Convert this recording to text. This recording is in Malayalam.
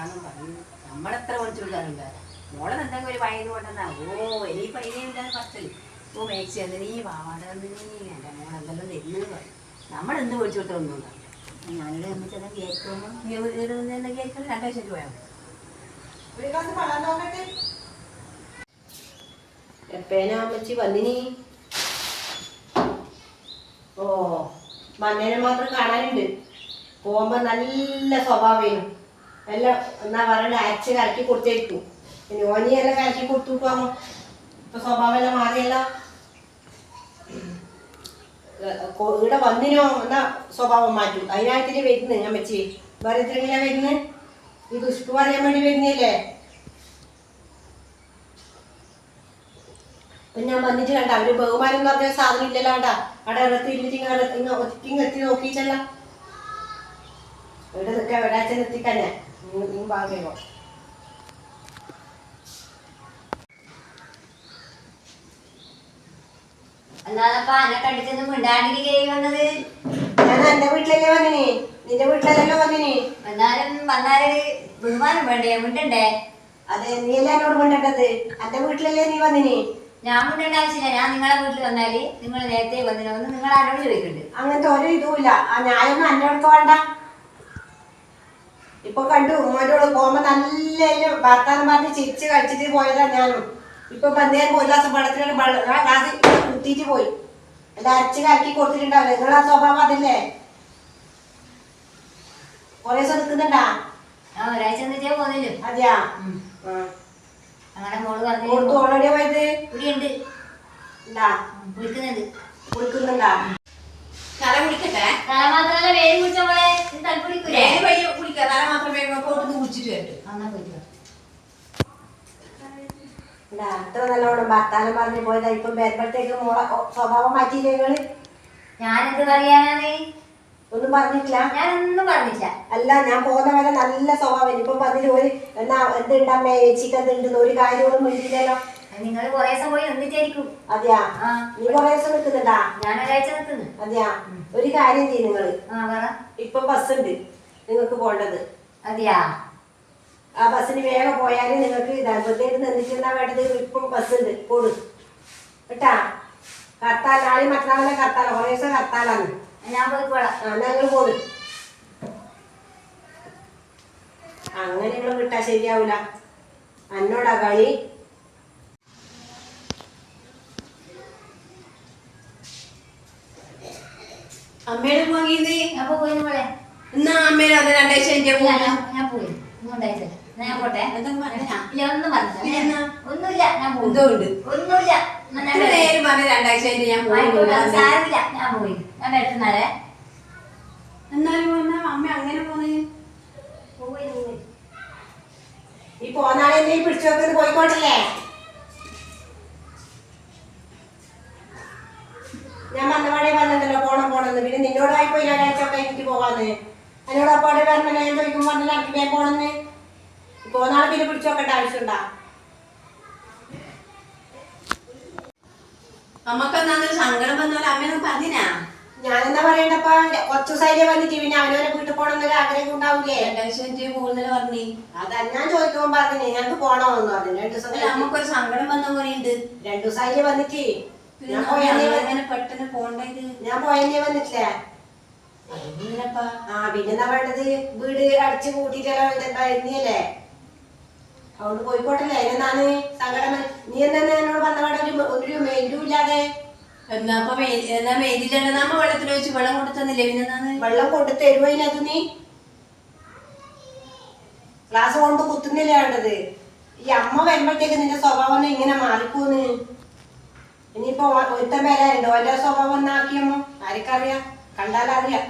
വേണ്ടാന്നും പറഞ്ഞു. നമ്മളെത്ര വിളിച്ചു കൊടുക്കാറുണ്ട്. മോളെ എന്തെങ്കിലും ഒരു പയ്യന് കൊണ്ടെന്നാ ഇനി പയ്യനുണ്ടാകുന്ന ഫസ്റ്റല് മേക്സി നീ പാവാട നീ എൻ്റെ മോളെന്തെല്ലാം തരുന്നു പറയും. നമ്മളെന്ത് വിളിച്ചു കൊടുത്തൊന്നും ഉണ്ടാവില്ല. ഞാനിവിടെ അമ്മച്ചെല്ലാം കേൾക്കുമ്പോൾ കേൾക്കണം 2 ആഴ്ച പോയാൽ എപ്പേനാ അമ്മച്ചി വന്നിനി? ഓ മണ്ണേനെ മാത്രം കാണാനുണ്ട്. പോകുമ്പോ നല്ല സ്വഭാവേനു. എല്ലാം എന്നാ പറയണ്ട അരച്ച് കലക്കി കൊടുത്തേക്കും. പിന്നെ ഓനിയെല്ലാം കലക്കി കൊടുത്തുക്കാമോ? ഇപ്പൊ സ്വഭാവം എല്ലാം മാറിയല്ലോ. ഇവിടെ വന്നിനോ എന്നാ സ്വഭാവം മാറ്റും. അതിനായിട്ടില്ലേ വരുന്നത് അമ്മച്ചി? വേറെ എത്രയെങ്കിലാ വരുന്നത്? ഈ ദുഷ്പു പറയാൻ വേണ്ടി വരുന്നല്ലേ? ഞാൻ വന്നിട്ട് കണ്ട അവര് ബഹുമാനം എന്ന് പറഞ്ഞ സാധനം ഇല്ലല്ലോ. കണ്ട അവിടെ ഇടത്ത് ഇരുന്നിട്ട് എത്തി നോക്കിച്ചല്ല. ഇവിടെ നിൽക്കാൻ ഒരാഴ്ച നിർത്തിക്കന്നെ നീ ഭാഗ്യമോ. ഞാൻ എന്റെ വീട്ടിലല്ലേ വന്നിനി, നിന്റെ വീട്ടിലല്ലോ വന്നിനി. ബഹുമാനം വേണ്ടേ മിണ്ടണ്ടേ? അതെ നീയല്ലേ എന്നോട് മിണ്ടേണ്ടത്. എന്റെ വീട്ടിലല്ലേ നീ വന്നിനി. ഞാൻ മിണ്ടേണ്ട ആവശ്യമില്ല. ഞാൻ നിങ്ങളെ വീട്ടിൽ വന്നാല് നിങ്ങൾ നേരത്തെ വന്നിനോന്ന് നിങ്ങൾ ആരോട് ചോദിക്കുന്നുണ്ട്. അങ്ങനത്തെ ഒരു ഇതുമില്ല. ഞാനൊന്നും എന്നോടൊക്കെ വേണ്ട. ഇപ്പൊ കണ്ടു മോനോട് പോകുമ്പോ നല്ല ഭർത്താനം പറഞ്ഞ് ചിരിച്ച് കഴിച്ചിട്ട് പോയതാ ഞാനും. ഇപ്പൊ നേരം ഒരു ഗ്ലാസ് വെള്ളത്തിനോട് ഗ്ലാസ് കുത്തിയിട്ട് പോയി. എല്ലാം അരച്ച് കലക്കി കൊടുത്തിട്ടുണ്ടാവില്ല. നിങ്ങളാ സ്വഭാവം അതില്ലേ? കൊറേ ദിവസം നിൽക്കുന്നുണ്ടാ? ഒരാഴ്ച പോകുന്നില്ല. അതെയാ? അങ്ങനെ മോള് പറഞ്ഞു ഓൾറെഡി പോയത് ഇവിടെയുണ്ട്. കുളിക്കുന്നുണ്ടാ? തല കുളിക്കട്ടെ. തല മാത്രമല്ല വേരും കുടിച്ച മോളെ തല കുളിക്കൂലേ? കുളിക്ക തല മാത്രം വേഗം പോട്ട് കുളിച്ചിട്ട് വരട്ടെ. എന്നാ പോയിട്ട് അത്ര നല്ലോണം ഭർത്താനം പറഞ്ഞു പോയതാ. ഇപ്പം വരുമ്പോഴത്തേക്ക് മോളെ സ്വഭാവം മാറ്റിയില്ലേ നിങ്ങള്? ഞാനെന്ത് പറയാനാണ്? ഒന്നും പറഞ്ഞിട്ടില്ല. ഞാനൊന്നും പറഞ്ഞില്ല. അല്ല ഞാൻ പോകുന്ന വരെ നല്ല സ്വഭാവം. ഇപ്പൊ പറഞ്ഞിട്ട് ഒരു എന്നാ എന്തുണ്ടമ്മേ ചേച്ചിക്ക് എന്തുണ്ടെന്ന് ഒരു കാര്യമൊന്നും മിണ്ടില്ലല്ലോ. നിങ്ങൾ കൊറേ ദിവസം പോയി നിന്നിട്ടായിരിക്കും. അതെയാ? നീ കൊറേ ദിവസം നിൽക്കുന്നുണ്ടാ? ഞാൻ ഒരാഴ്ച നിൽക്കുന്നു. അതെയാ? ഒരു കാര്യം ചെയ്യും നിങ്ങള്. ഇപ്പൊ ബസ് ഉണ്ട് നിങ്ങൾക്ക് പോണ്ടത്. അതെയാ? ആ ബസ്സിന് വേഗം പോയാല് നിങ്ങൾക്ക് ഇതാകുമ്പോഴത്തേക്ക് നിന്നിട്ടുണ്ടാ വേണ്ടത്. ഇപ്പം ബസ് ഉണ്ട് പോട് കേട്ടാ. ഹർത്താൽ നാളെയും മറ്റന്നാളെ ഹർത്താല. കുറേ ദിവസം ഹർത്താലാണ്. ഞാൻ പോയിക്കോളാം. ഞങ്ങൾ പോട്. അങ്ങനെ നിങ്ങൾ വിട്ടാ ശരിയാവൂല. എന്നോടാ കളി. അമ്മയുടെ പോയി അപ്പൊ പോയി മോളെ. എന്നാ അമ്മേനെ അത് 2 ആഴ്ച ഞാൻ പോയി. ഞാൻ പോട്ടെ. ഒന്നും പറഞ്ഞില്ല. ഒന്നുമില്ല. ഞാൻ ഒന്നുമില്ല. സാരില്ല. ഞാൻ പോയി. ഞാൻ എടുത്തുന്നാലേ. എന്നാലും അമ്മ അങ്ങനെ പോയി ഈ പോന്നാളെ നീ പിടിച്ചു വെക്കുന്നത് പോയിക്കോട്ടല്ലേ? ഞാൻ വന്നപാടെ പറഞ്ഞല്ലോ പോണെന്ന്. പിന്നെ നിന്നോടായി പോയി 2 ആഴ്ച ഒക്കെ എനിക്ക് പോകാന്ന്. എന്നോട് അപ്പാടെ പറഞ്ഞ ഞാൻ ചോദിക്കുമ്പോ പറഞ്ഞാൽ എനിക്ക് വേഗം പോണെന്ന്. പോന്നാളെ പിന്നെ പിടിച്ചു വെക്കേണ്ട ആവശ്യമുണ്ടാ? അമ്മക്കെന്നാന്നൊരു സങ്കടം വന്നാലും അമ്മയൊന്നും പറഞ്ഞിനാ? ഞാനെന്താ പറയണ്ടപ്പാ? കുറച്ചു ദിവസമായില്ലേ വന്നിട്ട്. പിന്നെ അവനവനെ വീട്ടിൽ പോകണമെന്നൊരു ആഗ്രഹം ഉണ്ടാവൂലേ? 2 ആഴ്ച പോകുന്നല്ലേ പറഞ്ഞു. അതാ ഞാൻ ചോദിക്കുമ്പോ പറഞ്ഞു ഞങ്ങൾക്ക് പോണോന്ന് പറഞ്ഞു. 2 ദിവസം നമുക്കൊരു സങ്കടം വന്ന പോലെയുണ്ട്. 2 ദിവസമായില്ലേ വന്നിട്ട്. പെട്ടെന്ന് പോണ്ടത്. ഞാൻ പോയെന്നേ വന്നിട്ടില്ലേ? പിന്നെന്താ വേണ്ടത്? വീട് അടിച്ചു കൂട്ടിട്ടല്ലോ ഇരുന്നിയല്ലേ? അതുകൊണ്ട് പോയിക്കോട്ടല്ലേ. അതിനെന്താണ് സങ്കടം? നീ എന്താ എന്നോട് വന്നപാടെ ഒരു മെയിലും ഇല്ലാതെ? വെള്ളത്തിൽ വെച്ച് വെള്ളം കൊടുത്തന്നില്ലേ? പിന്നെ വെള്ളം കൊണ്ടു തരുവോ അതിനകത്ത്? നീ ഗ്ലാസ് കൊണ്ട് കുത്തുന്നില്ലേ വേണ്ടത്? ഈ അമ്മ വരുമ്പോഴത്തേക്ക് നിന്റെ സ്വഭാവം ഇങ്ങനെ മാറിക്കൂന്ന്. ഇനിയിപ്പോ ഒരുത്തൻ പേരുണ്ടോ എന്റെ സ്വഭാവം ഒന്നാക്കിയമ്മോ? ആർക്കറിയാം? കണ്ടാലറിയാം.